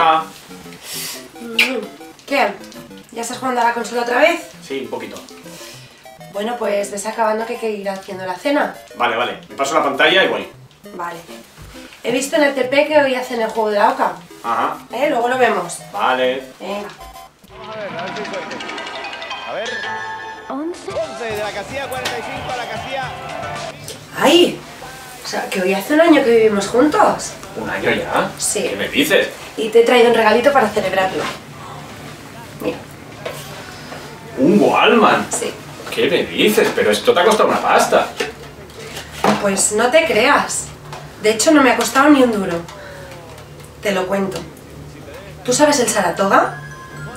Hola. ¿Qué? ¿Ya estás jugando a la consola otra vez? Sí, un poquito. Bueno, pues ves acabando que hay que ir haciendo la cena. Vale, vale. Me paso la pantalla y voy. Vale. He visto en el TP que hoy hacen el juego de la oca. Ajá. Luego lo vemos. Vale. Venga. Vamos a ver si hay suerte. A ver. 11 de la casilla 45 a la casilla... ¡Ay! O sea, que hoy hace un año que vivimos juntos. ¿Un año ya? Sí. ¿Qué me dices? Y te he traído un regalito para celebrarlo. Mira. ¿Un Walkman? Sí. ¿Qué me dices? Pero esto te ha costado una pasta. Pues no te creas. De hecho, no me ha costado ni un duro. Te lo cuento. ¿Tú sabes el Saratoga?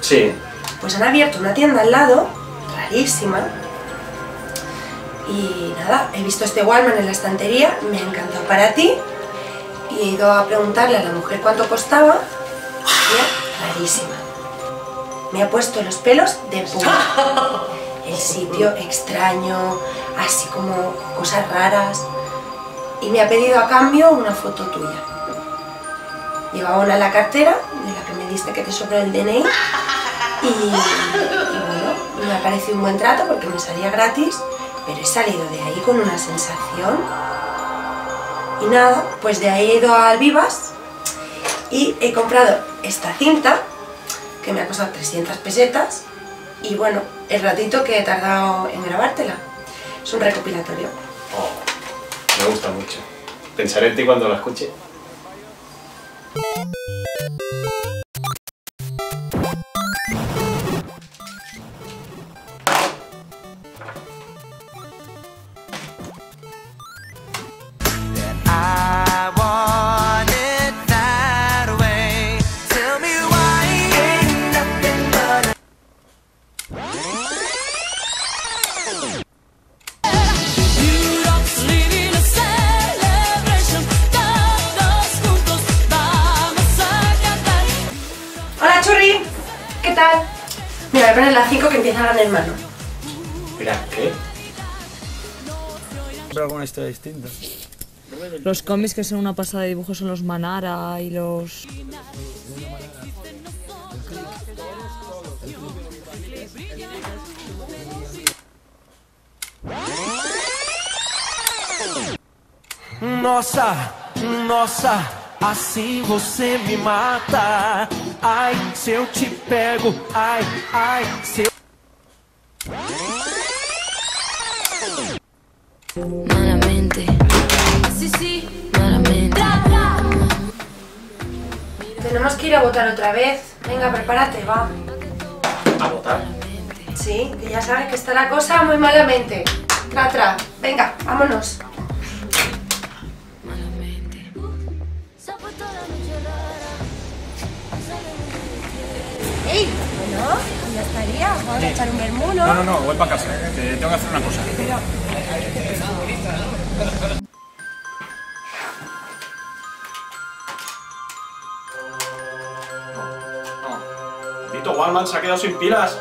Sí. Pues han abierto una tienda al lado, rarísima. Y nada, he visto este Walkman en la estantería, me ha encantado para ti. Y he ido a preguntarle a la mujer cuánto costaba. Y era rarísima. Me ha puesto los pelos de punta. El sitio extraño, así como cosas raras. Y me ha pedido a cambio una foto tuya. Llevaba una en la cartera, de la que me diste que te sobró el DNI. Y bueno, me ha parecido un buen trato porque me salía gratis, pero he salido de ahí con una sensación. Y nada, pues de ahí he ido al Vivas y he comprado esta cinta, que me ha costado 300 pesetas, y bueno, el ratito que he tardado en grabártela. Es un recopilatorio. Oh, me gusta mucho. Pensaré en ti cuando la escuche. Hola Churri, ¿qué tal? Mira, voy a poner las 5 que empieza Gran Hermano. Mira, ¿qué? Pero alguna historia distinta. Los cómics que son una pasada de dibujos son los Manara y los... Nossa, nossa, assim você me mata. Ai, se eu te pego, ai, ai, se eu... Malamente, sí, malamente. Tenemos que ir a votar otra vez. Venga, prepárate, va. ¿A votar? Sí, que ya sabes que está la cosa muy malamente. Tra, venga, vámonos. ¡Ey! Bueno, ya estaría. Vamos a echar un vermú, ¿no? No, voy para casa, que tengo que hacer una cosa. Tito Walkman se ha quedado sin pilas.